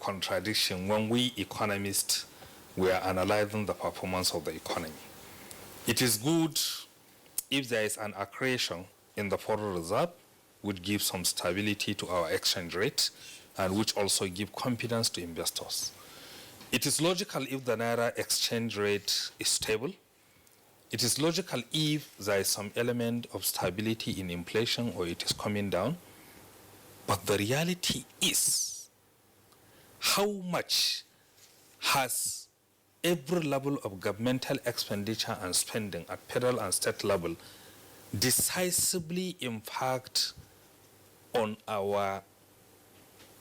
contradiction when we economists were analyzing the performance of the economy. It is good if there is an accretion in the foreign reserve, which gives some stability to our exchange rate and which also give confidence to investors. It is logical if the Naira exchange rate is stable. It is logical if there is some element of stability in inflation or it is coming down. But the reality is, how much has every level of governmental expenditure and spending at federal and state level decisively impact on our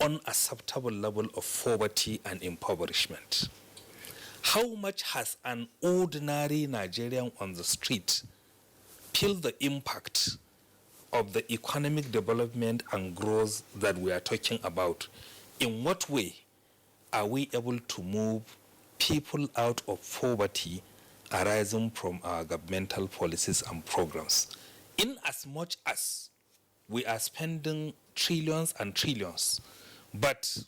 unacceptable level of poverty and impoverishment? How much has an ordinary Nigerian on the street feel the impact of the economic development and growth that we are talking about? In what way are we able to move people out of poverty arising from our governmental policies and programs? In as much as we are spending trillions and trillions, but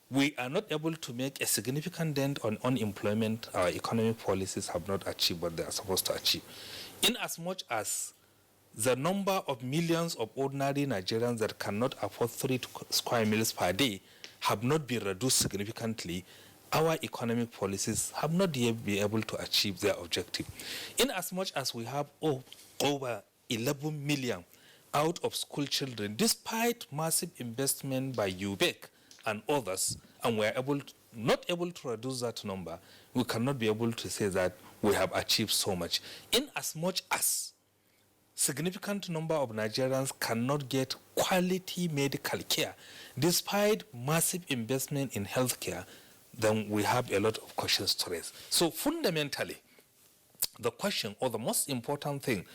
we are not able to make a significant dent on unemployment, our economic policies have not achieved what they are supposed to achieve. In as much as the number of millions of ordinary Nigerians that cannot afford 3 square meals per day have not been reduced significantly, our economic policies have not yet been able to achieve their objective. In as much as we have over 11 million out of school children, despite massive investment by UBEC and others, and we are not able to reduce that number, we cannot be able to say that we have achieved so much. In as much as significant number of Nigerians cannot get quality medical care, despite massive investment in healthcare, then we have a lot of questions to raise. So fundamentally, the question or the most important thing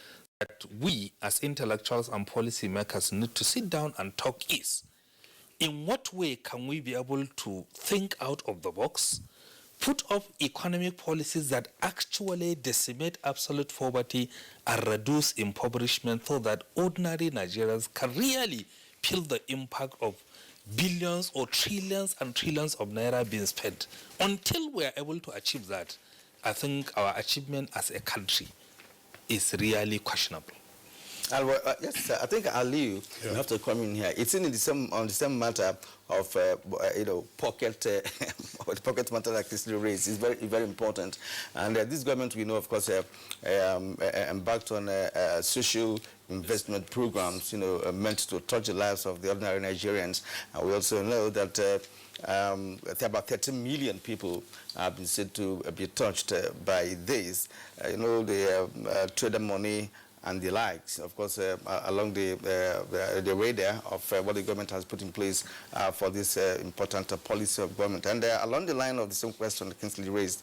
that we as intellectuals and policymakers need to sit down and talk is, in what way can we be able to think out of the box, put up economic policies that actually decimate absolute poverty and reduce impoverishment so that ordinary Nigerians can really feel the impact of billions or trillions and trillions of naira being spent? Until we are able to achieve that, I think our achievement as a country is really questionable. Yes, I think Ali, you have to come in here. It's in the same matter of pocket matter like this raise is very important. And this government, we know, of course, embarked on social investment programs, meant to touch the lives of the ordinary Nigerians. And we also know that about 13 million people have been said to be touched by this. The trader money and the likes, of course, along the radar of what the government has put in place for this important policy of government. And along the line of the same question that Kingsley raised,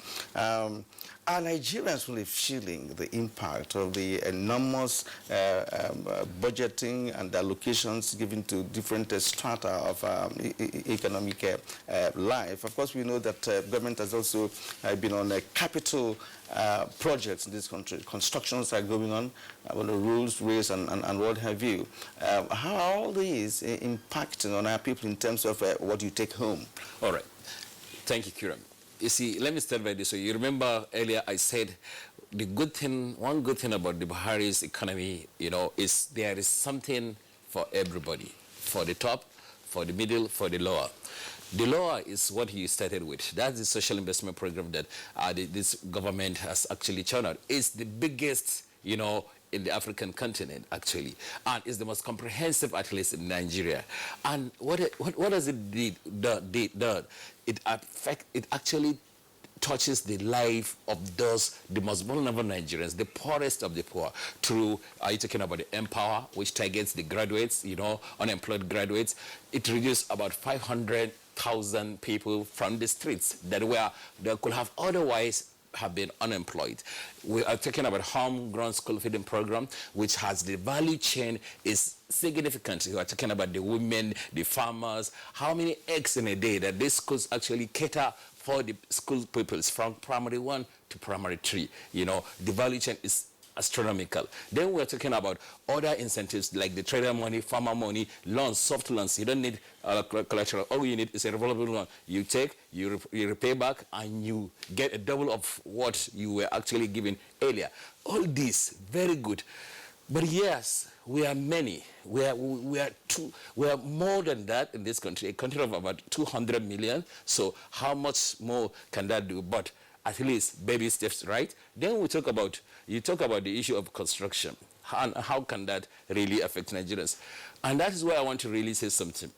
are Nigerians really feeling the impact of the enormous budgeting and allocations given to different strata of economic life? Of course, we know that government has also been on capital projects in this country. Constructions are going on, the rules, race, and what have you. How are all these impacting on our people in terms of what you take home? All right. Thank you, Kiram. You see, let me start by this. So you remember earlier I said one good thing about the Buhari's economy, is there is something for everybody, for the top, for the middle, for the lower. The lower is what he started with. That's the social investment program that this government has actually churned out. It's the biggest, in the African continent, actually, and it's the most comprehensive, at least in Nigeria. And what does it do? It actually touches the life of the most vulnerable Nigerians, the poorest of the poor, through, are you talking about the Empower, which targets the graduates, unemployed graduates? It reduced about 500,000 people from the streets that could have otherwise have been unemployed. We are talking about homegrown school feeding program, which has the value chain is significant. We are talking about the women, the farmers, how many eggs in a day that these schools actually cater for the school pupils from primary 1 to primary 3. The value chain is astronomical. Then we're talking about other incentives like the trader money, farmer money, loans, soft loans. You don't need collateral. All you need is a revolving loan. You take, you repay back, and you get a double of what you were actually given earlier. All this, very good. But yes, we are many. We are more than that in this country, a country of about 200 million. So how much more can that do? But at least baby steps, right? Then you talk about the issue of construction. How can that really affect Nigerians? And that is where I want to really say something.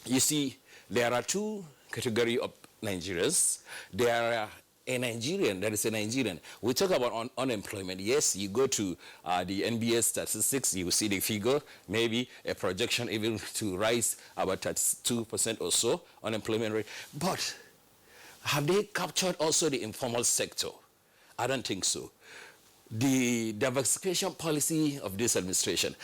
You see, there are two categories of Nigerians. There are a Nigerian, that is a Nigerian. We talk about unemployment. Yes, you go to the NBS statistics, you will see the figure, maybe a projection even to rise about 2% or so, unemployment rate. But have they captured also the informal sector? I don't think so. The diversification policy of this administration,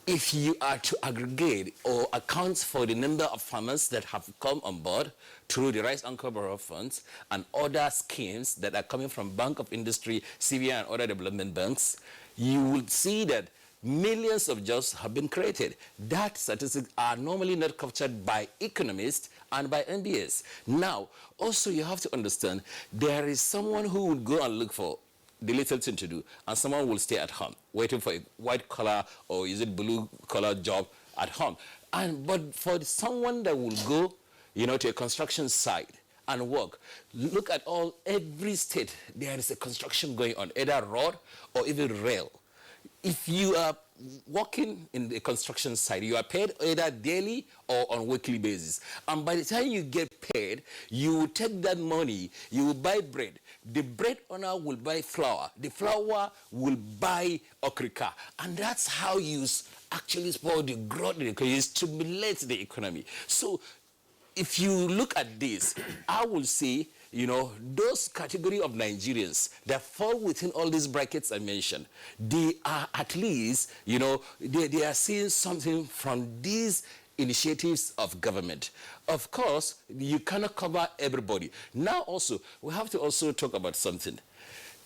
if you are to aggregate or account for the number of farmers that have come on board through the Rice Anchor Borrow Funds and other schemes that are coming from Bank of Industry, CBN, and other development banks, you will see that millions of jobs have been created. That statistics are normally not captured by economists and by NBS. Now, also you have to understand, there is someone who will go and look for the little thing to do, and someone will stay at home waiting for a white collar or is it blue collar job at home. But for someone that will go, to a construction site and work, look at every state, there is a construction going on, either road or even rail. If you are working in the construction site, you are paid either daily or on weekly basis. And by the time you get paid, you will take that money, you will buy bread. The bread owner will buy flour. The flour will buy okrika. And that's how you actually support the growth, you stimulate the economy. So if you look at this, I will say, those category of Nigerians that fall within all these brackets I mentioned, they are at least, they are seeing something from these initiatives of government. Of course, you cannot cover everybody. Now also, we have to also talk about something.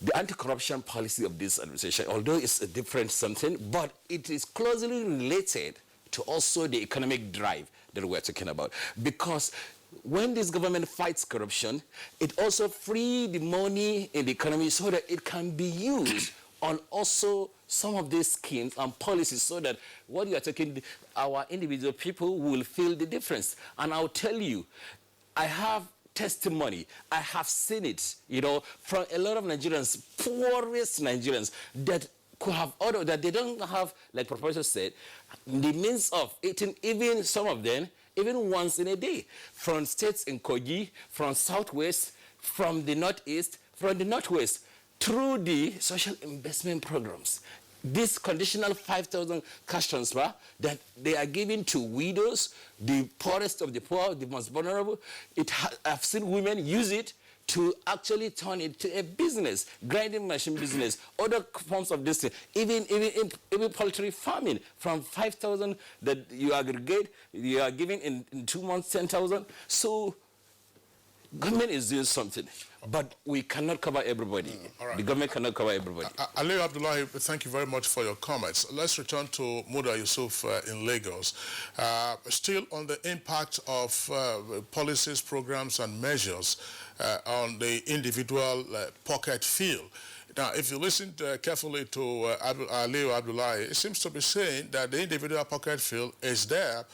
The anti-corruption policy of this administration, although it's a different something, but it is closely related to also the economic drive that we're talking about. Because when this government fights corruption, it also frees the money in the economy so that it can be used on also some of these schemes and policies, so that what you are talking, our individual people will feel the difference. And I'll tell you, I have testimony, I have seen it, from a lot of Nigerians, poorest Nigerians, that could have ordered, that they don't have, like Professor said, the means of eating, even some of them, even once in a day, from states in Kogi, from Southwest, from the Northeast, from the Northwest, through the social investment programs. This conditional 5,000 cash transfer that they are giving to widows, the poorest of the poor, the most vulnerable, I've seen women use it to actually turn it to a business, grinding machine business, other forms of this, even poultry farming, from 5,000 that you aggregate, you are giving in 2 months 10,000. So government is doing something, but we cannot cover everybody. All right. The government cannot cover everybody. Ali Abdullahi, thank you very much for your comments. Let's return to Muda Yusuf in Lagos. Still on the impact of policies, programs, and measures on the individual pocket field. Now, if you listen carefully to Ali Abdullahi, it seems to be saying that the individual pocket field is there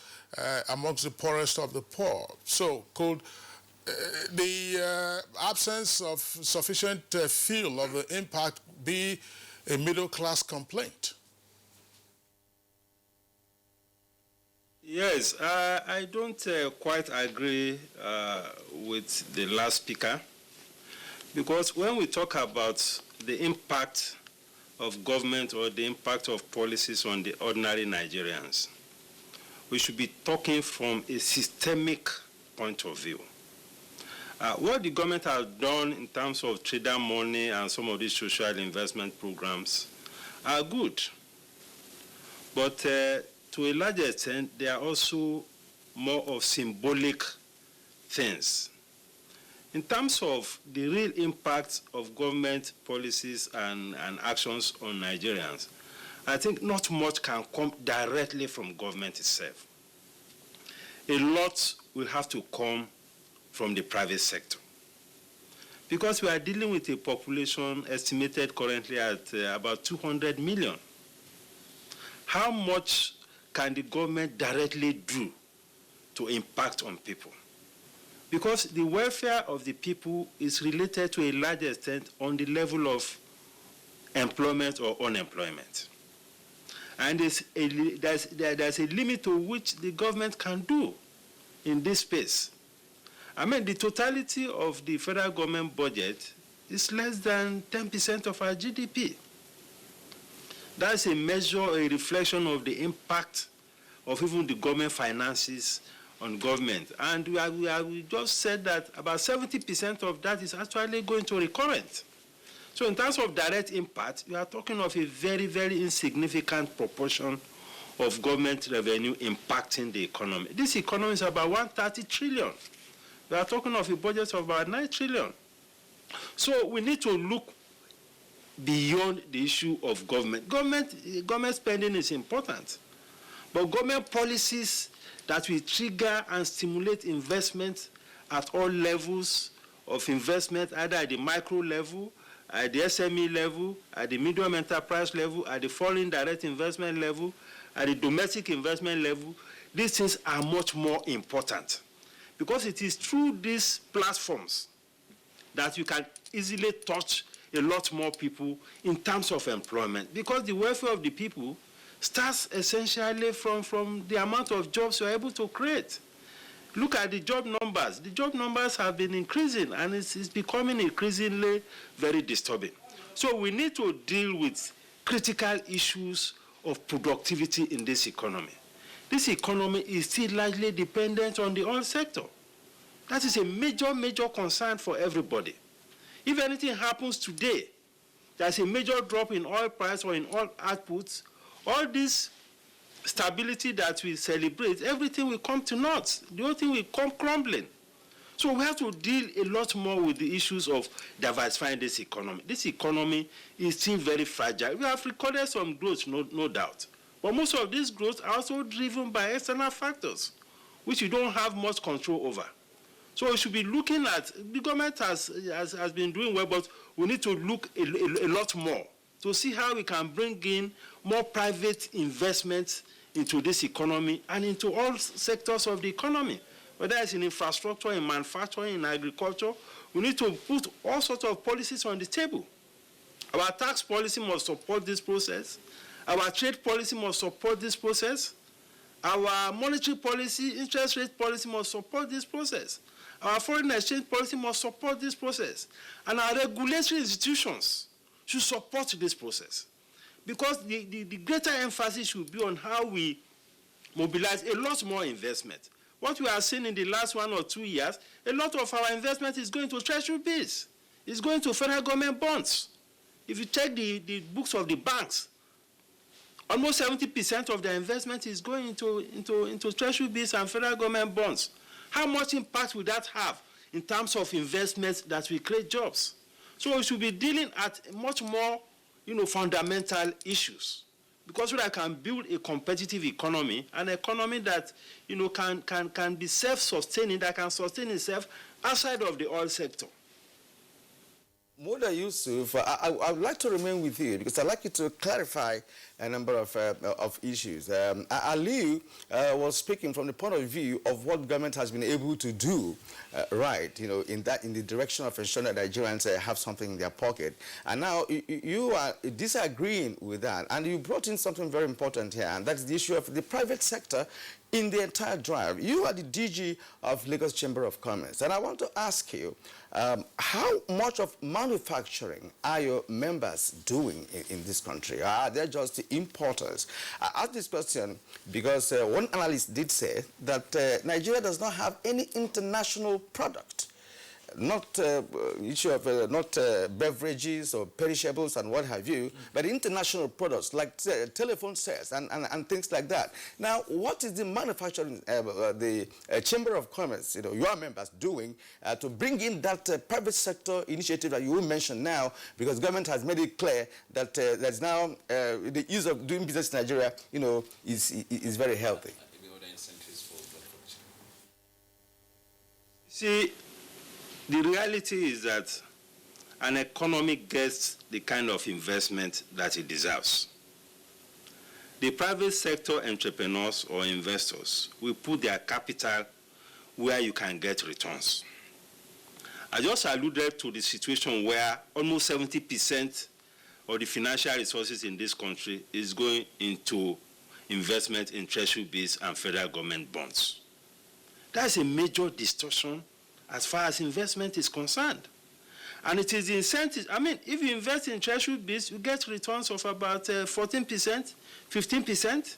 amongst the poorest of the poor. So could the absence of sufficient feel of the impact be a middle-class complaint? Yes, I don't quite agree with the last speaker, because when we talk about the impact of government or the impact of policies on the ordinary Nigerians, we should be talking from a systemic point of view. What the government has done in terms of trader money and some of these social investment programs are good. But to a large extent, they are also more of symbolic things. In terms of the real impact of government policies and actions on Nigerians, I think not much can come directly from government itself. A lot will have to come from the private sector, because we are dealing with a population estimated currently at about 200 million. How much can the government directly do to impact on people? Because the welfare of the people is related to a large extent on the level of employment or unemployment. And there's a limit to which the government can do in this space. I mean, the totality of the federal government budget is less than 10% of our GDP. That's a measure, a reflection of the impact of even the government finances on government. And we just said that about 70% of that is actually going to recurrent. So in terms of direct impact, we are talking of a very, very insignificant proportion of government revenue impacting the economy. This economy is about 130 trillion. We are talking of a budget of about 9 trillion. So we need to look beyond the issue of government. Government spending is important, but government policies that will trigger and stimulate investment at all levels of investment, either at the micro level, at the SME level, at the medium enterprise level, at the foreign direct investment level, at the domestic investment level, these things are much more important. Because it is through these platforms that you can easily touch a lot more people in terms of employment. Because the welfare of the people starts essentially from the amount of jobs you're able to create. Look at the job numbers. The job numbers have been increasing, and it's becoming increasingly very disturbing. So we need to deal with critical issues of productivity in this economy. This economy is still largely dependent on the oil sector. That is a major, major concern for everybody. If anything happens today, there's a major drop in oil price or in oil outputs, all this stability that we celebrate, everything will come to naught. The whole thing will come crumbling. So we have to deal a lot more with the issues of diversifying this economy. This economy is still very fragile. We have recorded some growth, no doubt. But most of this growth are also driven by external factors, which you don't have much control over. So we should be looking at, the government has been doing well, but we need to look a lot more to see how we can bring in more private investments into this economy and into all sectors of the economy, whether it's in infrastructure, in manufacturing, in agriculture. We need to put all sorts of policies on the table. Our tax policy must support this process. Our trade policy must support this process. Our monetary policy, interest rate policy must support this process. Our foreign exchange policy must support this process. And our regulatory institutions should support this process. Because the greater emphasis should be on how we mobilize a lot more investment. What we are seeing in the last 1 or 2 years, a lot of our investment is going to treasury bills. It's going to federal government bonds. If you check the books of the banks, almost 70% of their investment is going into treasury bills and federal government bonds. How much impact will that have in terms of investments that will create jobs? So we should be dealing at much more, fundamental issues, because we can build a competitive economy, an economy that, can be self-sustaining, that can sustain itself outside of the oil sector. Muda Yusuf, I would like to remain with you because I'd like you to clarify a number of issues. Aliu was speaking from the point of view of what government has been able to do, in the direction of ensuring that Nigerians have something in their pocket. And now you are disagreeing with that, and you brought in something very important here, and that's the issue of the private sector in the entire drive. You are the DG of Lagos Chamber of Commerce, and I want to ask you, how much of manufacturing are your members doing in this country? Are they just the importers? I ask this question because one analyst did say that Nigeria does not have any international product. not issue of not beverages or perishables and what have you, but international products like telephone sets and things like that. Now, what is the manufacturing, the Chamber of Commerce, your members doing to bring in that private sector initiative that you will mention now, because government has made it clear that there's now the ease of doing business in Nigeria, is very healthy. See, the reality is that an economy gets the kind of investment that it deserves. The private sector entrepreneurs or investors will put their capital where you can get returns. I just alluded to the situation where almost 70% of the financial resources in this country is going into investment in treasury bills and federal government bonds. That's a major distortion as far as investment is concerned. And it is the incentive. I mean, if you invest in treasury bills, you get returns of about 14%, 15%.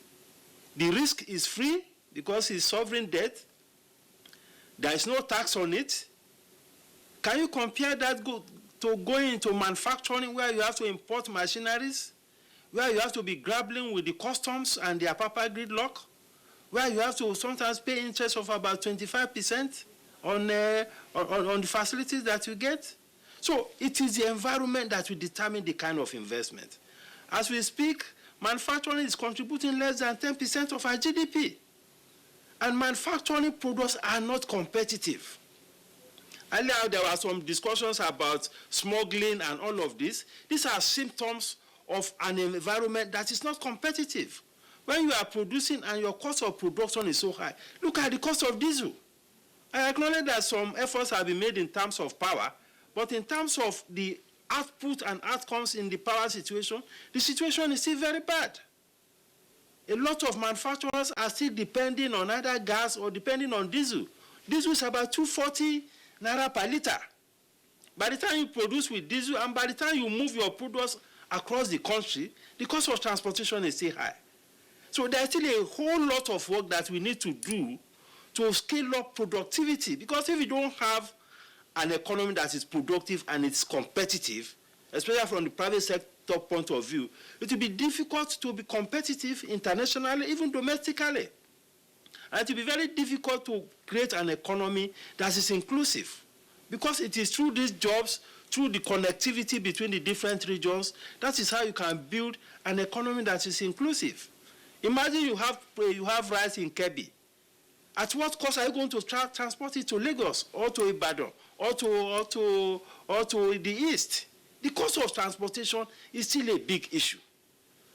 The risk is free because it's sovereign debt. There is no tax on it. Can you compare that to going into manufacturing where you have to import machineries, where you have to be grappling with the customs and their proper gridlock, where you have to sometimes pay interest of about 25% on the facilities that you get? So it is the environment that will determine the kind of investment. As we speak, manufacturing is contributing less than 10% of our GDP. And manufacturing products are not competitive. Earlier, there were some discussions about smuggling and all of this. These are symptoms of an environment that is not competitive. When you are producing and your cost of production is so high, look at the cost of diesel. I acknowledge that some efforts have been made in terms of power, but in terms of the output and outcomes in the power situation, the situation is still very bad. A lot of manufacturers are still depending on either gas or depending on diesel. Diesel is about 240 naira per liter. By the time you produce with diesel and by the time you move your products across the country, the cost of transportation is still high. So there's still a whole lot of work that we need to do to scale up productivity, because if you don't have an economy that is productive and it's competitive, especially from the private sector point of view, it will be difficult to be competitive internationally, even domestically. And it will be very difficult to create an economy that is inclusive, because it is through these jobs, through the connectivity between the different regions, that is how you can build an economy that is inclusive. Imagine you have rice in Kebbi. At what cost are you going to transport it to Lagos or to Ibadan or to the east? The cost of transportation is still a big issue.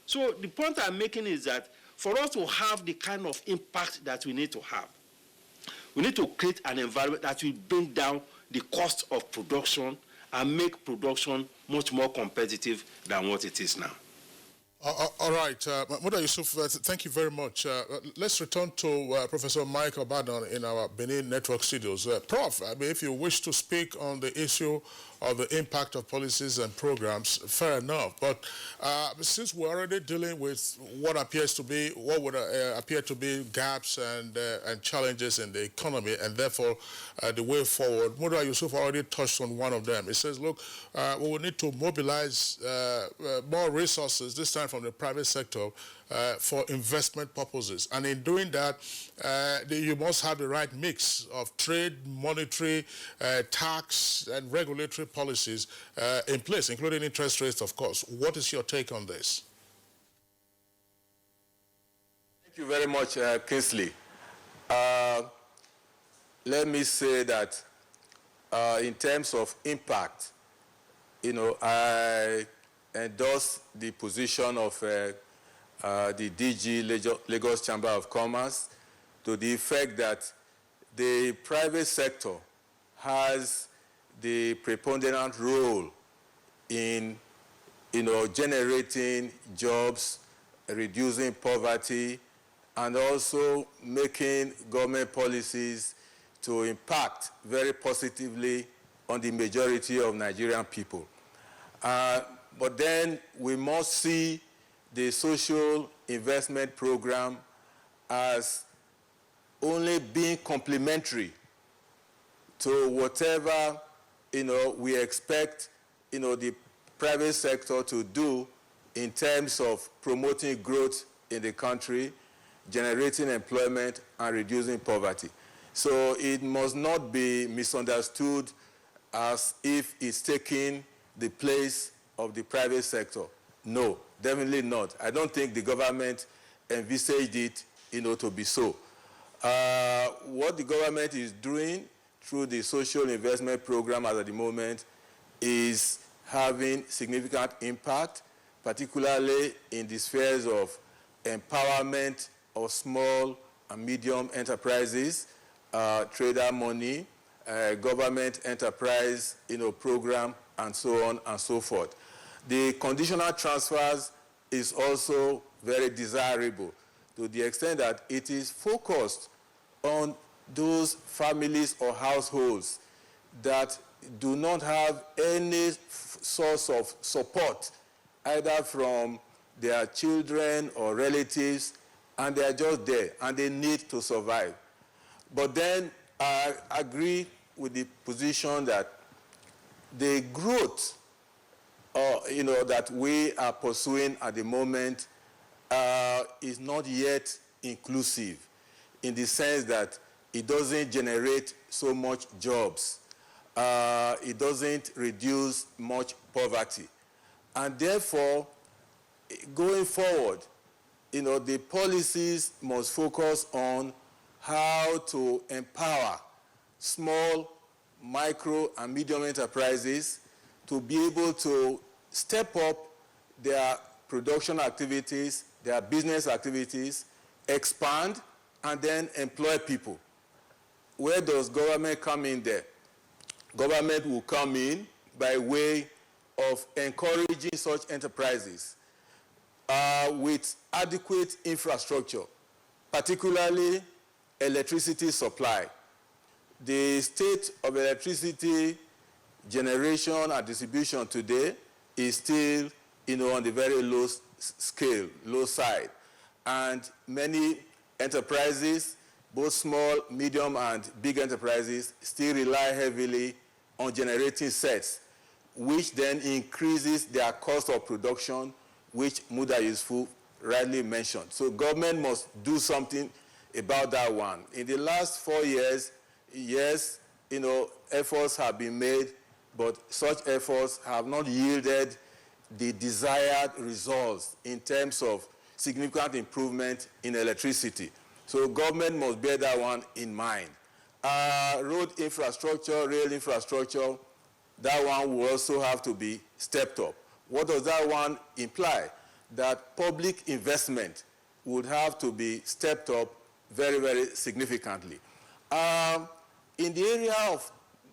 So the point I'm making is that for us to have the kind of impact that we need to have, we need to create an environment that will bring down the cost of production and make production much more competitive than what it is now. All right, Muda Yusuf, thank you very much. Let's return to Professor Mike Obadan in our Benin Network studios. Prof, I mean, if you wish to speak on the issue of the impact of policies and programs, fair enough. But since we're already dealing with what would appear to be gaps and challenges in the economy, and therefore the way forward, Muda Yusuf already touched on one of them. It says, look, we will need to mobilize more resources, this time from the private sector, for investment purposes. And in doing that, you must have the right mix of trade, monetary, tax, and regulatory policies in place, including interest rates, of course. What is your take on this? Thank you very much, Kingsley. Let me say that in terms of impact, I endorse the position of the DG Lagos Chamber of Commerce to the effect that the private sector has the preponderant role in generating jobs, reducing poverty, and also making government policies to impact very positively on the majority of Nigerian people. But then we must see the social investment program as only being complementary to whatever we expect, the private sector to do in terms of promoting growth in the country, generating employment, and reducing poverty. So it must not be misunderstood as if it's taking the place of the private sector. No, definitely not. I don't think the government envisaged it, to be so. What the government is doing through the social investment program at the moment is having significant impact, particularly in the spheres of empowerment of small and medium enterprises, trader money, government enterprise, program, and so on and so forth. The conditional transfers is also very desirable to the extent that it is focused on those families or households that do not have any source of support, either from their children or relatives, and they are just there, and they need to survive. But then I agree with the position that the growth, that we are pursuing at the moment is not yet inclusive, in the sense that it doesn't generate so much jobs. It doesn't reduce much poverty. And therefore, going forward, the policies must focus on how to empower small, micro, and medium enterprises to be able to step up their production activities, their business activities, expand, and then employ people. Where does government come in there? Government will come in by way of encouraging such enterprises with adequate infrastructure, particularly electricity supply. The state of electricity generation and distribution today is still, on the very low scale, low side. And many enterprises, both small, medium, and big enterprises, still rely heavily on generating sets, which then increases their cost of production, which Muda Yusuf rightly mentioned. So government must do something about that one. In the last 4 years, yes, efforts have been made, but such efforts have not yielded the desired results in terms of significant improvement in electricity. So government must bear that one in mind. Road infrastructure, rail infrastructure, that one will also have to be stepped up. What does that one imply? That public investment would have to be stepped up very, very significantly. In the area of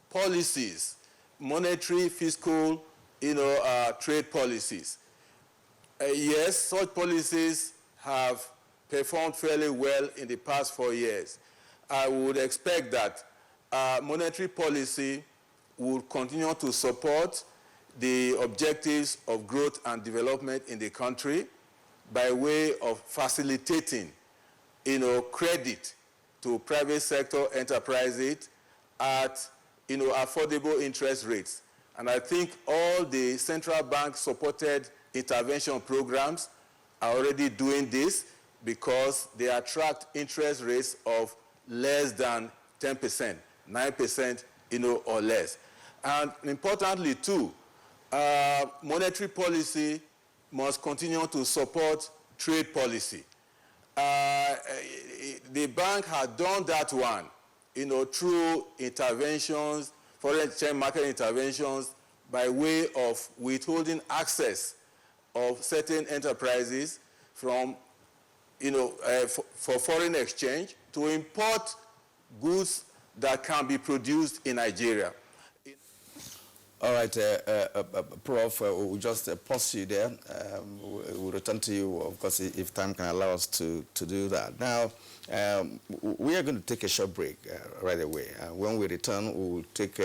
policies, monetary, fiscal, trade policies, yes, such policies have performed fairly well in the past 4 years. I would expect that monetary policy will continue to support the objectives of growth and development in the country by way of facilitating, credit to private sector enterprises at, affordable interest rates. And I think all the central bank supported intervention programs are already doing this because they attract interest rates of less than 10%, 9%, or less. And importantly too, monetary policy must continue to support trade policy. The bank has done that one, through interventions, foreign exchange market interventions, by way of withholding access of certain enterprises from, for foreign exchange to import goods that can be produced in Nigeria. All right, Prof, we'll just pause you there. We'll return to you, of course, if time can allow us to do that. Now, we are going to take a short break right away. When we return, we will take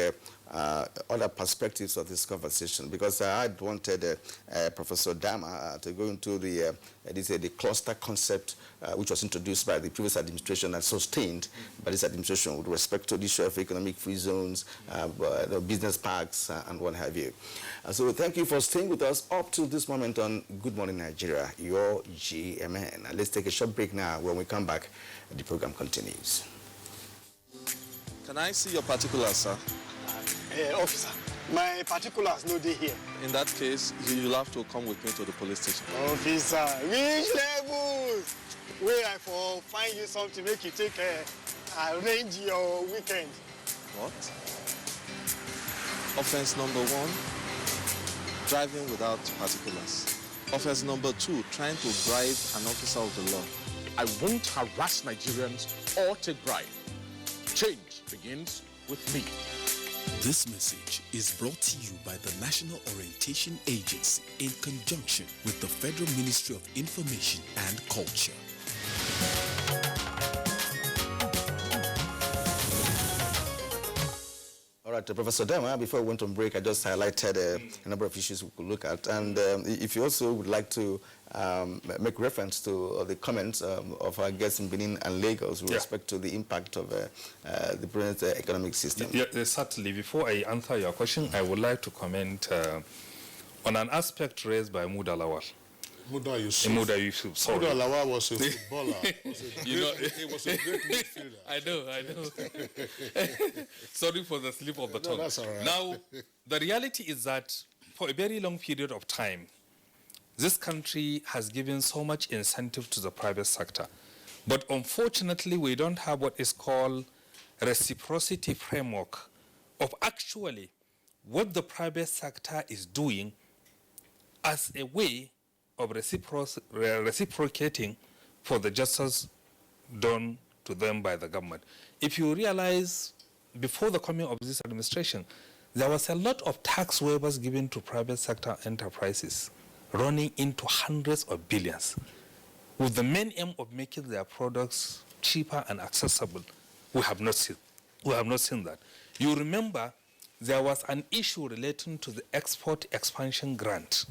other perspectives of this conversation, because I had wanted Professor Dama to go into the cluster concept which was introduced by the previous administration and sustained by this administration with respect to the issue of economic free zones, the business parks, and what have you. So thank you for staying with us up to this moment on Good Morning Nigeria, your GMN. Let's take a short break now. When we come back, the program continues. Can I see your particulars, sir? Officer, my particulars no dey here. In that case, you'll have to come with me to the police station. Officer, which level? Where I for find you something make you take arrange your weekend. What? Offense number 1, driving without particulars. Offense number 2, trying to bribe an officer of the law. I won't harass Nigerians or take bribe. Change begins with me. This message is brought to you by the National Orientation Agency in conjunction with the Federal Ministry of Information and Culture. All right, Professor Dama, before we went on break, I just highlighted a number of issues we could look at. And if you also would like to make reference to the comments of our guests in Benin and Lagos with respect to the impact of the present economic system. Yeah, certainly. Before I answer your question, I would like to comment on an aspect raised by Muda Lawal. Muda Yusuf. Sorry. Muda Lawal was a footballer. He was a great midfielder. I know. Sorry for the slip of the tongue. No, that's all right. Now, the reality is that for a very long period of time, this country has given so much incentive to the private sector. But unfortunately, we don't have what is called reciprocity framework of actually what the private sector is doing as a way of reciprocating for the justice done to them by the government. If you realize, before the coming of this administration, there was a lot of tax waivers given to private sector enterprises, running into hundreds of billions, with the main aim of making their products cheaper and accessible. We have not seen that. You remember there was an issue relating to the export expansion grant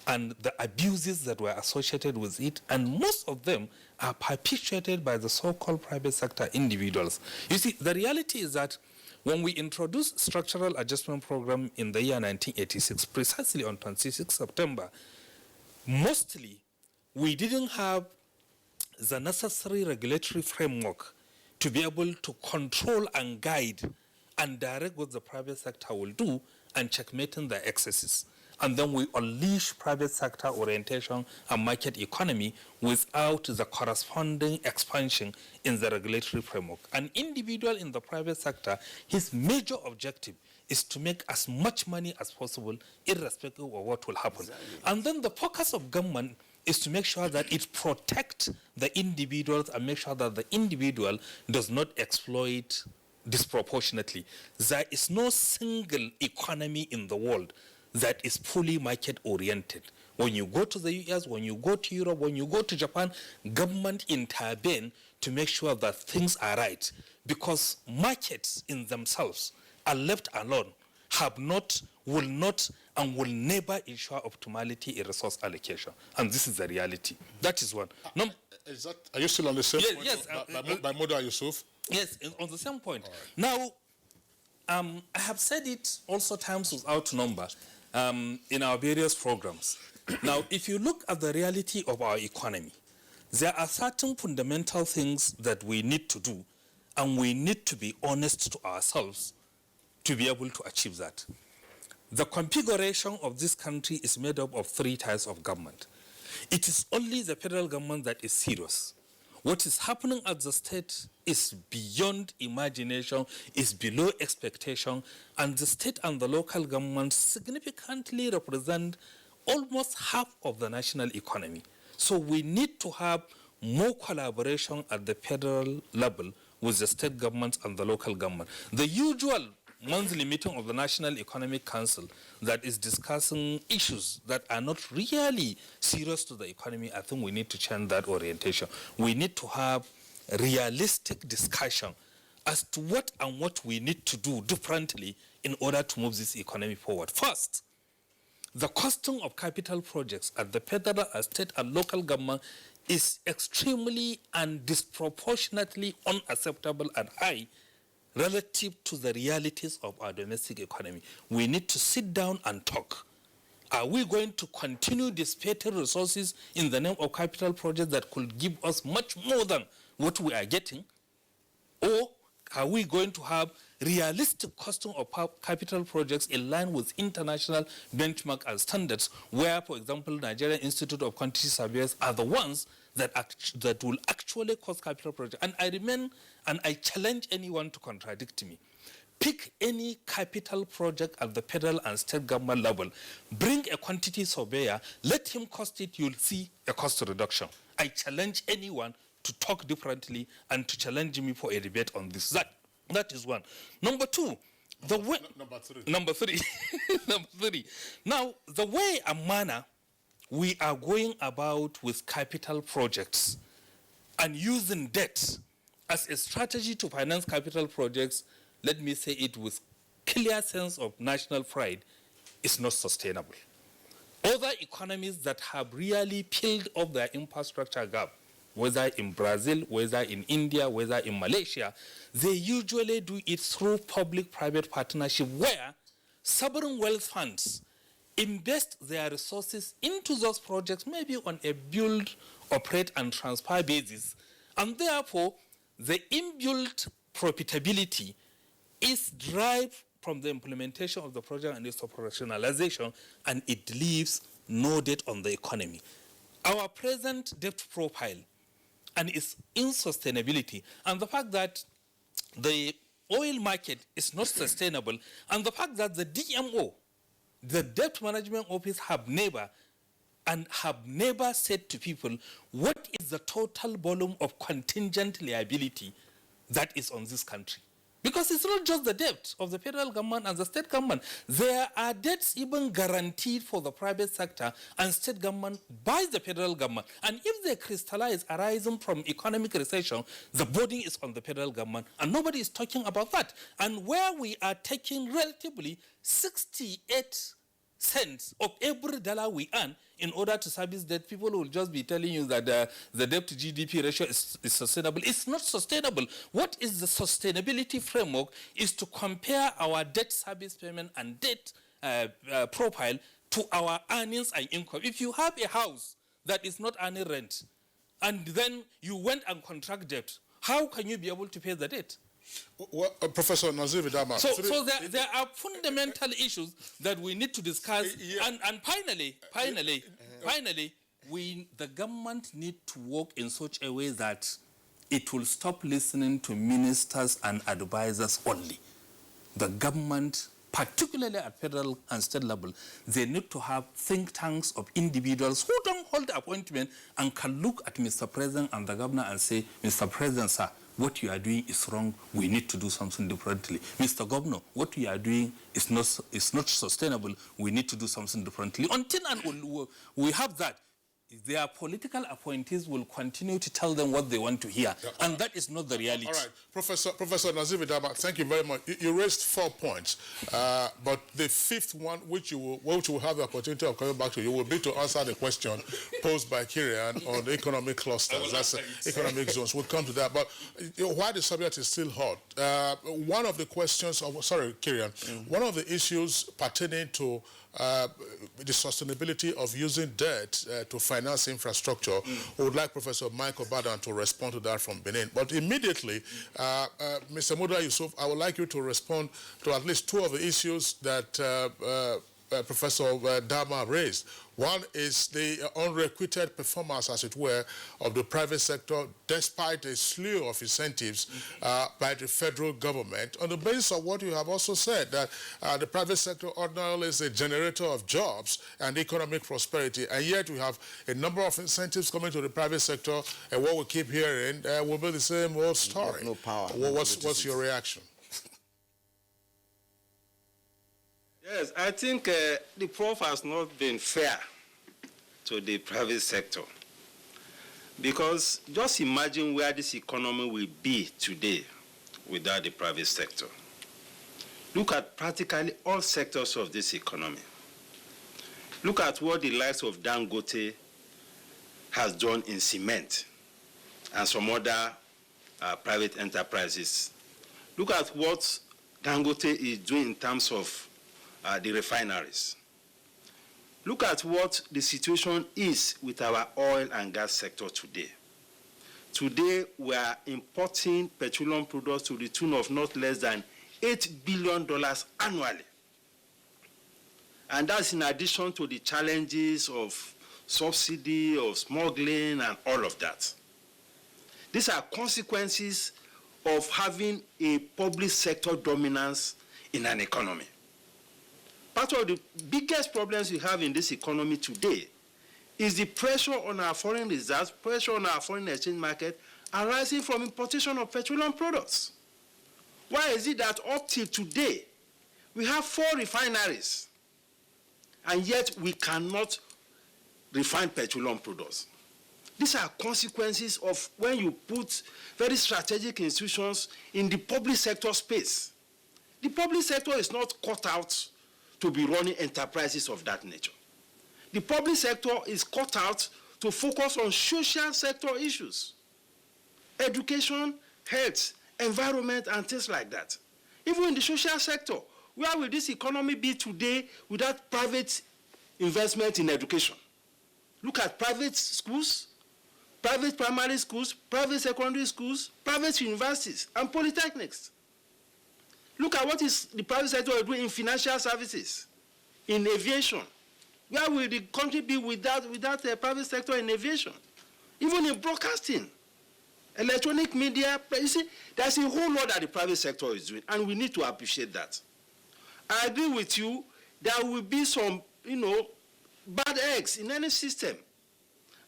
and the abuses that were associated with it, and most of them are perpetuated by the so-called private sector individuals. You see, the reality is that when we introduced structural adjustment program in the year 1986, precisely on 26 September, mostly we didn't have the necessary regulatory framework to be able to control and guide and direct what the private sector will do and checkmating their excesses. And then we unleash private sector orientation and market economy without the corresponding expansion in the regulatory framework. An individual in the private sector, his major objective is to make as much money as possible, irrespective of what will happen. Exactly. And then the focus of government is to make sure that it protects the individuals and make sure that the individual does not exploit disproportionately. There is no single economy in the world that is fully market-oriented. When you go to the US, when you go to Europe, when you go to Japan, government intervene to make sure that things are right, because markets in themselves are left alone, have not, will not, and will never ensure optimality in resource allocation. And this is the reality. That is one. Are you still on the same point? Yes. By Muda Yusuf? Yes, on the same point. Right. Now, I have said it also times without number in our various programs. Now, if you look at the reality of our economy, there are certain fundamental things that we need to do, and we need to be honest to ourselves to be able to achieve that. The configuration of this country is made up of 3 types of government. It is only the federal government that is serious. What is happening at the state is beyond imagination, is below expectation, and the state and the local governments significantly represent almost half of the national economy. So we need to have more collaboration at the federal level with the state governments and the local government. The usual monthly meeting of the National Economic Council that is discussing issues that are not really serious to the economy, I think we need to change that orientation. We need to have realistic discussion as to what we need to do differently in order to move this economy forward. First, the costing of capital projects at the federal, state, and local government is extremely and disproportionately unacceptable and high relative to the realities of our domestic economy. We need to sit down and talk. Are we going to continue dissipating resources in the name of capital projects that could give us much more than what we are getting? Or are we going to have realistic costing of capital projects in line with international benchmark and standards, where, for example, Nigerian Institute of Quantity Surveyors are the ones that will actually cost capital projects? And I challenge anyone to contradict me. Pick any capital project at the federal and state government level, bring a quantity surveyor, let him cost it, you'll see a cost reduction. I challenge anyone to talk differently and to challenge me for a debate on this. That is one. Number two, the way... Number three. Number three. Now, the way and manner we are going about with capital projects and using debt as a strategy to finance capital projects, let me say it with clear sense of national pride, is not sustainable. Other economies that have really peeled off their infrastructure gap, whether in Brazil, whether in India, whether in Malaysia, they usually do it through public-private partnership where sovereign wealth funds invest their resources into those projects, maybe on a build, operate, and transfer basis. And therefore, the inbuilt profitability is derived from the implementation of the project and its operationalization, and it leaves no debt on the economy. Our present debt profile and its insustainability, and the fact that the oil market is not sustainable, and the fact that the DMO, the Debt Management Office, have never said to people what is the total volume of contingent liability that is on this country. Because it's not just the debt of the federal government and the state government. There are debts even guaranteed for the private sector and state government by the federal government. And if they crystallize arising from economic recession, the burden is on the federal government. And nobody is talking about that. And where we are taking relatively 68 cents of every dollar we earn in order to service debt, people will just be telling you that the debt to GDP ratio is sustainable. It's not sustainable. What is the sustainability framework is to compare our debt service payment and debt profile to our earnings and income. If you have a house that is not earning rent and then you went and contract debt, how can you be able to pay the debt? Well, Professor Nazir Vidama. So there are fundamental issues that we need to discuss. Yeah. And finally, the government need to work in such a way that it will stop listening to ministers and advisors only. The government, particularly at federal and state level, they need to have think tanks of individuals who don't hold appointment and can look at Mr. President and the governor and say, Mr. President, sir, what you are doing is wrong. We need to do something differently. Mr. Governor, what you are doing is not sustainable. We need to do something differently. Until we have that, their political appointees will continue to tell them what they want to hear. Yeah, and that is not the reality. All right. Professor Nazir Vidama, thank you very much. You raised 4 points, but the fifth one, which you will have the opportunity of coming back to, you will be to answer the question posed by Kirian on the economic clusters, that's economic zones. We'll come to that. But why the subject is still hot, one of the questions, Kirian, one of the issues pertaining to the sustainability of using debt to finance infrastructure. We would like Professor Michael Badan to respond to that from Benin. But immediately, Mr. Muda Yusuf, I would like you to respond to at least 2 of the issues that Professor Dama raised. One is the unrequited performance, as it were, of the private sector, despite a slew of incentives by the federal government, on the basis of what you have also said, that the private sector ordinarily is a generator of jobs and economic prosperity, and yet we have a number of incentives coming to the private sector, and what we keep hearing will be the same old story. No power. What's your reaction? Yes, I think the prof has not been fair to the private sector, because just imagine where this economy will be today without the private sector. Look at practically all sectors of this economy. Look at what the likes of Dangote has done in cement and some other private enterprises. Look at what Dangote is doing in terms of the refineries. Look at what the situation is with our oil and gas sector today. Today, we are importing petroleum products to the tune of not less than $8 billion annually. And that's in addition to the challenges of subsidy, of smuggling, and all of that. These are consequences of having a public sector dominance in an economy. Part of the biggest problems we have in this economy today is the pressure on our foreign reserves, pressure on our foreign exchange market arising from importation of petroleum products. Why is it that up till today, we have 4 refineries, and yet we cannot refine petroleum products? These are consequences of when you put very strategic institutions in the public sector space. The public sector is not cut out to be running enterprises of that nature. The public sector is cut out to focus on social sector issues, education, health, environment, and things like that. Even in the social sector, where will this economy be today without private investment in education? Look at private schools, private primary schools, private secondary schools, private universities, and polytechnics. Look at what is the private sector doing in financial services, in aviation. Where will the country be without a private sector in aviation? Even in broadcasting, electronic media. You see, there's a whole lot that the private sector is doing, and we need to appreciate that. I agree with you, there will be some, bad eggs in any system.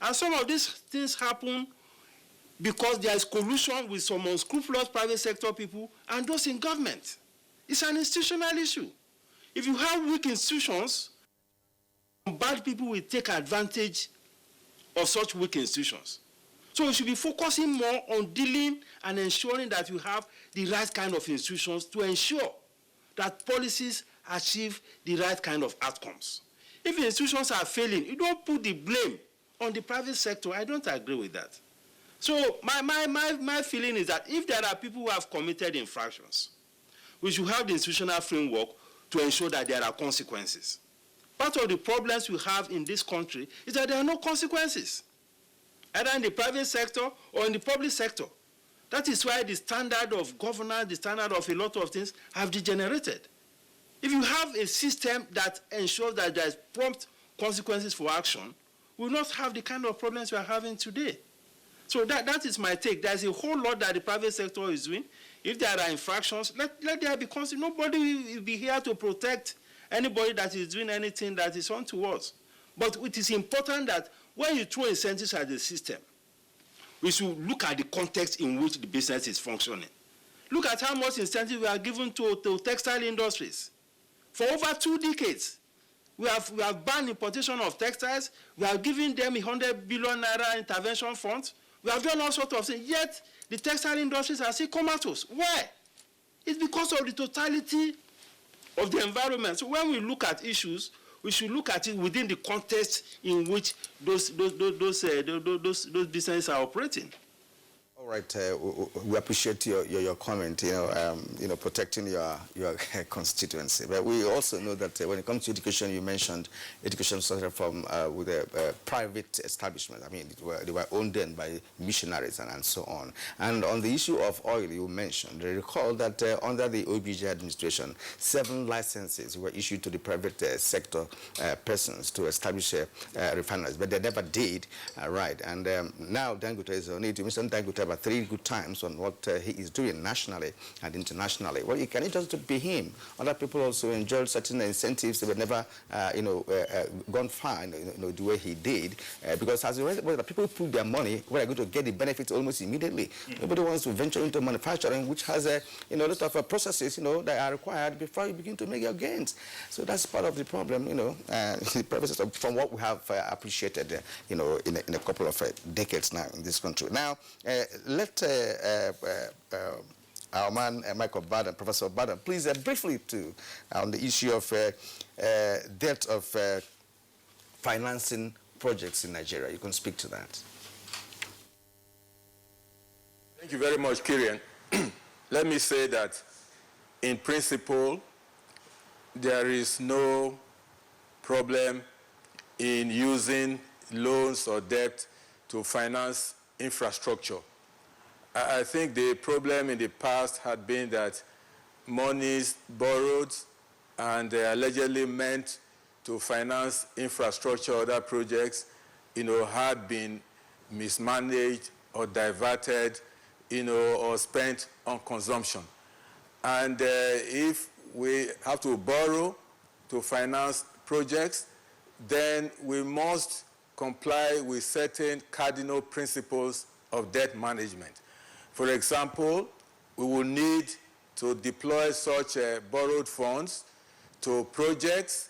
And some of these things happen because there is collusion with some unscrupulous private sector people and those in government. It's an institutional issue. If you have weak institutions, bad people will take advantage of such weak institutions. So we should be focusing more on dealing and ensuring that you have the right kind of institutions to ensure that policies achieve the right kind of outcomes. If institutions are failing, you don't put the blame on the private sector. I don't agree with that. So my feeling is that if there are people who have committed infractions, we should have the institutional framework to ensure that there are consequences. Part of the problems we have in this country is that there are no consequences, either in the private sector or in the public sector. That is why the standard of governance, the standard of a lot of things have degenerated. If you have a system that ensures that there is prompt consequences for action, we will not have the kind of problems we are having today. So that is my take. There's a whole lot that the private sector is doing. If there are infractions, let there be consequences. Nobody will be here to protect anybody that is doing anything that is untoward. But it is important that when you throw incentives at the system, we should look at the context in which the business is functioning. Look at how much incentive we are given to textile industries. For over 2 decades, we have banned importation of textiles. We have given them 100 billion naira intervention fund. We have done all sorts of things. Yet, the textile industries are still comatose. Why? It's because of the totality of the environment. So when we look at issues, we should look at it within the context in which those businesses are operating. All right, we appreciate your comment, protecting your constituency. But we also know that when it comes to education, you mentioned education started from with a private establishment. I mean, they were owned then by missionaries and so on. And on the issue of oil, you mentioned, recall that under the Abuja administration, 7 licenses were issued to the private sector persons to establish refineries, but they never did. Right, and now Dangote is on it. You mentioned Dangote about 3 good times on what he is doing nationally and internationally. Well, you can't just be him. Other people also enjoyed certain incentives that were never, gone far, the way he did. Because as you read, well, people put their money where they're going to get the benefits almost immediately. Nobody wants to venture into manufacturing, which has a lot of processes, that are required before you begin to make your gains. So that's part of the problem, the private sector, from what we have appreciated, in a couple of decades now in this country. Now, let our man Michael Baden, Professor Baden, please briefly too on the issue of debt of financing projects in Nigeria. You can speak to that. Thank you very much, Kirian. Let me say that in principle, there is no problem in using loans or debt to finance infrastructure. I think the problem in the past had been that monies borrowed and allegedly meant to finance infrastructure or other projects, had been mismanaged or diverted, or spent on consumption. And if we have to borrow to finance projects, then we must comply with certain cardinal principles of debt management. For example, we will need to deploy such borrowed funds to projects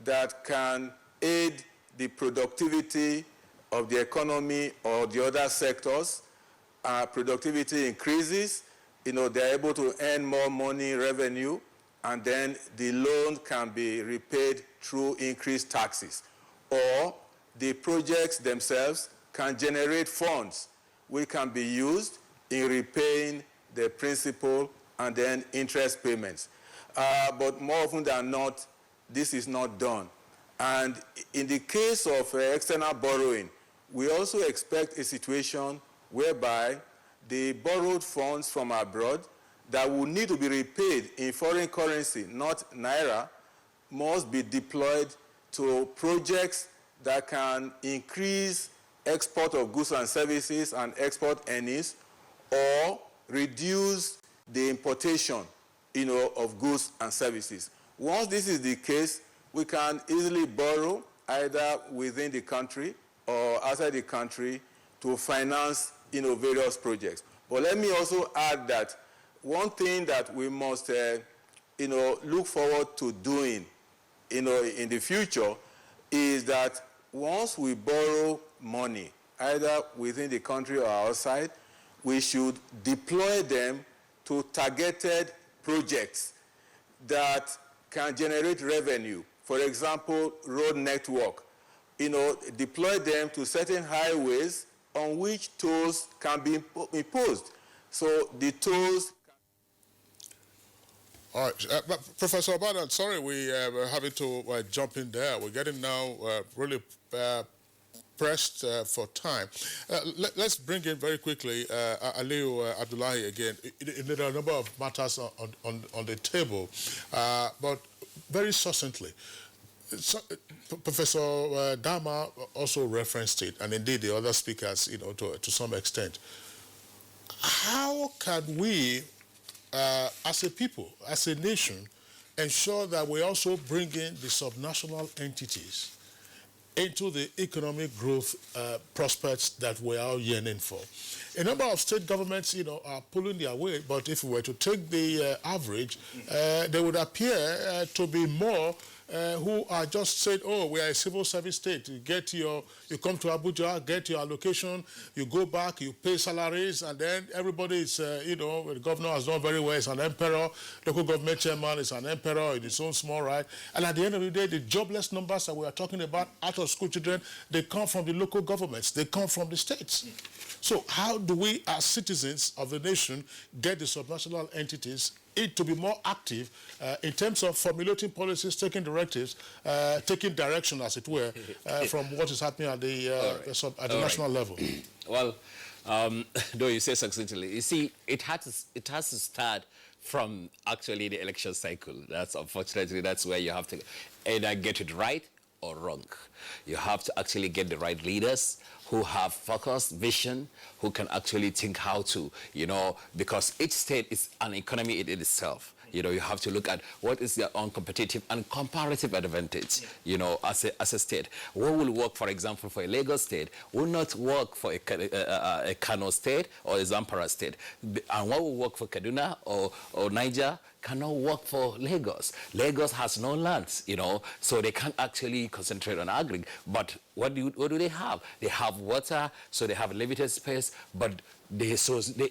that can aid the productivity of the economy or the other sectors. Productivity increases, they're able to earn more money, revenue, and then the loan can be repaid through increased taxes. Or the projects themselves can generate funds which can be used in repaying the principal and then interest payments. But more often than not, this is not done. And in the case of external borrowing, we also expect a situation whereby the borrowed funds from abroad that will need to be repaid in foreign currency, not naira, must be deployed to projects that can increase export of goods and services and export earnings, or reduce the importation, of goods and services. Once this is the case, we can easily borrow either within the country or outside the country to finance, various projects. But let me also add that one thing that we must, look forward to doing, in the future is that once we borrow money, either within the country or outside, we should deploy them to targeted projects that can generate revenue. For example, road network. Deploy them to certain highways on which tolls can be imposed. So the tolls... All right, Professor Baden, sorry we're having to jump in there. We're getting now really pressed for time. Let's bring in very quickly Aliyu Abdullahi again. There are a number of matters on the table, but very succinctly. Professor Dama also referenced it, and indeed the other speakers, to some extent. How can we, as a people, as a nation, ensure that we also bring in the subnational entities into the economic growth prospects that we are yearning for? A number of state governments, are pulling their weight, but if we were to take the average, there would appear to be more who are just said, oh, we are a civil service state. You come to Abuja, get your allocation, you go back, you pay salaries, and then everybody is, the governor has done very well, is an emperor, local government chairman is an emperor in his own small right. And at the end of the day, the jobless numbers that we are talking about, out of school children, they come from the local governments, they come from the states. So how do we, as citizens of the nation, get the subnational entities to be more active in terms of formulating policies, taking directives, taking direction, as it were, from what is happening at the national level? Well, though you say succinctly, you see, it has to start from actually the election cycle. Unfortunately, that's where you have to either get it right or wrong. You have to actually get the right leaders who have focus, vision, who can actually think how to, because each state is an economy in itself. You have to look at what is their own competitive and comparative advantage, as a state. What will work, for example, for a Lagos state will not work for a Kano state or a Zamfara state. And what will work for Kaduna or Niger cannot work for Lagos. Lagos has no lands, you know, so they can't actually concentrate on agri. But what do they have? They have water, so they have limited space, but they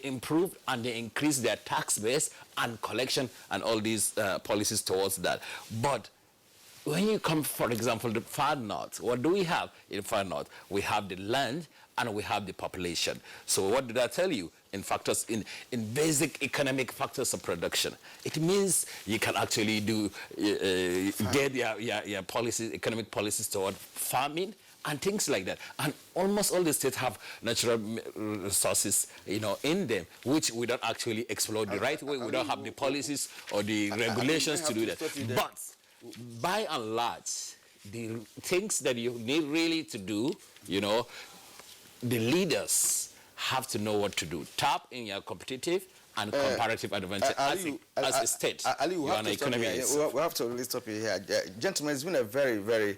improve and they increase their tax base and collection and all these policies towards that. But when you come, for example, to far north, what do we have in far north? We have the land and we have the population. So what did I tell you? In factors, in basic economic factors of production, it means you can actually do get your policies, economic policies toward farming and things like that. And almost all the states have natural resources, you know, in them, which we don't actually explore the right way. We don't have the policies or the regulations to do that. But by and large, the things that you need really to do, you know, the leaders have to know what to do. Tap in your competitive and comparative advantage as a state. Ali, we have to really stop you here. Gentlemen, it's been a very, very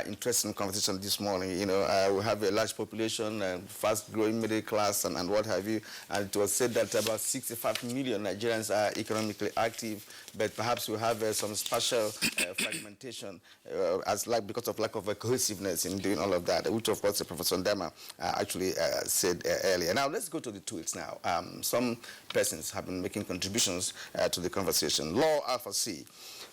interesting conversation this morning. You know, we have a large population and fast-growing middle class and what have you. And it was said that about 65 million Nigerians are economically active, but perhaps we have some spatial fragmentation because of lack of cohesiveness in doing all of that, which of course Professor Ndama actually said earlier. Now let's go to the tweets now. Some persons have been making contributions to the conversation. Law Alpha C.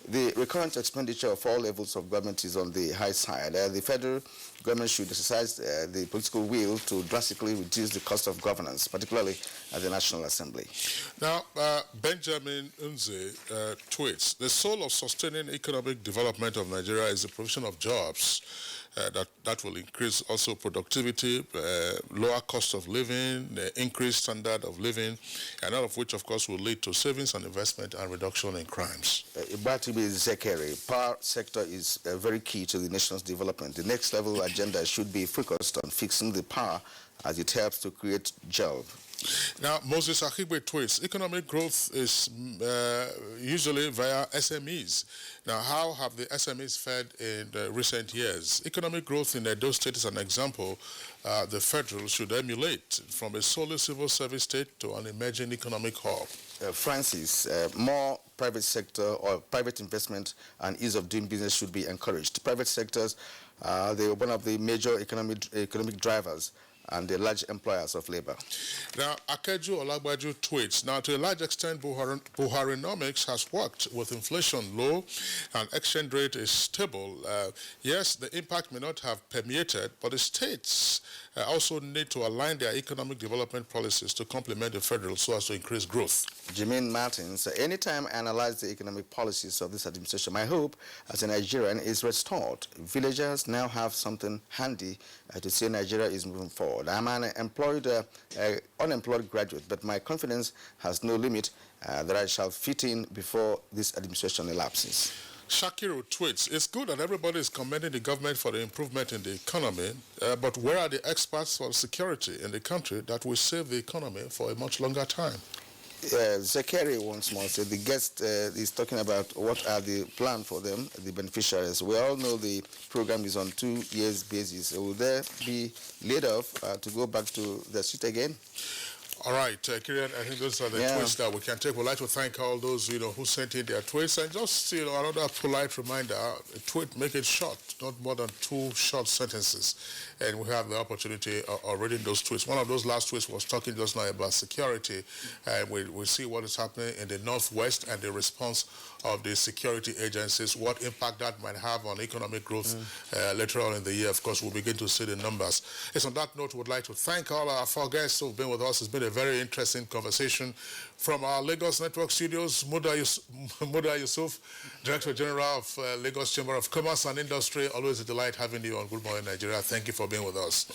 The recurrent expenditure of all levels of government is on the high side. The federal government should exercise the political will to drastically reduce the cost of governance, particularly at the National Assembly. Now, Benjamin Unze tweets, the soul of sustaining economic development of Nigeria is the provision of jobs. That will increase also productivity, lower cost of living, increased standard of living, and all of which, of course, will lead to savings and investment and reduction in crimes. Ibatibi Zekeri, power sector is very key to the nation's development. The next level agenda should be focused on fixing the power as it helps to create jobs. Now, Moses Ahibe tweets, economic growth is usually via SMEs. Now, how have the SMEs fared in recent years? Economic growth in Edo State is an example the federal should emulate from a solely civil service state to an emerging economic hub. Francis, more private sector or private investment and ease of doing business should be encouraged. Private sectors, they are one of the major economic drivers and the large employers of labor. Now, Akeju Olagbaju tweets, now to a large extent, Buharinomics has worked with inflation low and exchange rate is stable. Yes, the impact may not have permeated, but the states also need to align their economic development policies to complement the federal so as to increase growth. Jermaine Martins, anytime I analyze the economic policies of this administration, my hope as a Nigerian is restored. Villagers now have something handy to say Nigeria is moving forward. I'm an unemployed graduate, but my confidence has no limit that I shall fit in before this administration elapses. Shakiru tweets, it's good that everybody is commending the government for the improvement in the economy, but where are the experts for security in the country that will save the economy for a much longer time? Zakari once more said the guest is talking about what are the plan for them, the beneficiaries. We all know the program is on 2 years basis. Will there be laid off to go back to the street again? All right, Kieran, I think those are the tweets that we can take. We'd like to thank all those, who sent in their tweets. And just, another polite reminder, a tweet, make it short, not more than 2 short sentences. And we have the opportunity of reading those tweets. One of those last tweets was talking just now about security. And we see what is happening in the Northwest and the response of the security agencies, what impact that might have on economic growth later on in the year. Of course, we'll begin to see the numbers. Yes, on that note, we'd like to thank all our 4 guests who've been with us. It's been a very interesting conversation. From our Lagos Network Studios, Muda Yusuf, Director General of Lagos Chamber of Commerce and Industry. Always a delight having you on Good Morning Nigeria. Thank you for being with us.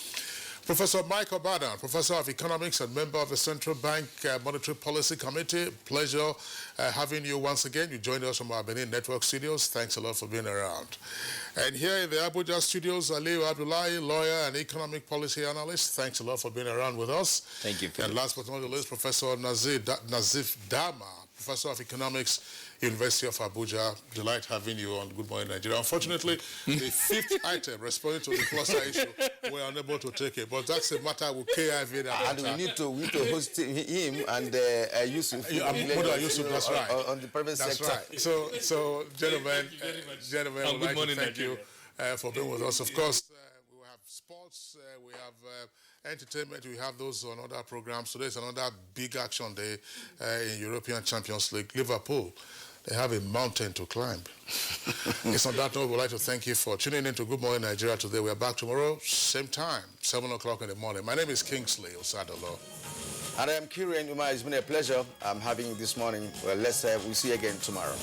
Professor Mike Obadan, Professor of Economics and member of the Central Bank Monetary Policy Committee. Pleasure having you once again. You joined us from our Benin Network Studios. Thanks a lot for being around. And here in the Abuja Studios, Aliu Abdullahi, lawyer and economic policy analyst. Thanks a lot for being around with us. Thank you. And last but not least, Professor Nazif Dama, Professor of Economics University of Abuja. Delight having you on Good Morning Nigeria. Unfortunately, the fifth item responding to the cluster issue, we're unable to take it. But that's a matter with KIV. And we need to host him and Yusuf. Yusuf, that's right. On the private sector. Right. So gentlemen, we'd like to thank you for being with us. Of course, we have sports, we have entertainment, we have those on other programs. Today is another big action day in European Champions League. Liverpool, they have a mountain to climb. It's on that note, we'd like to thank you for tuning in to Good Morning Nigeria today. We are back tomorrow, same time, 7 o'clock in the morning. My name is Kingsley Osadolo. And I am Kieran Uma. It's been a pleasure having you this morning. Well, we'll see you again tomorrow.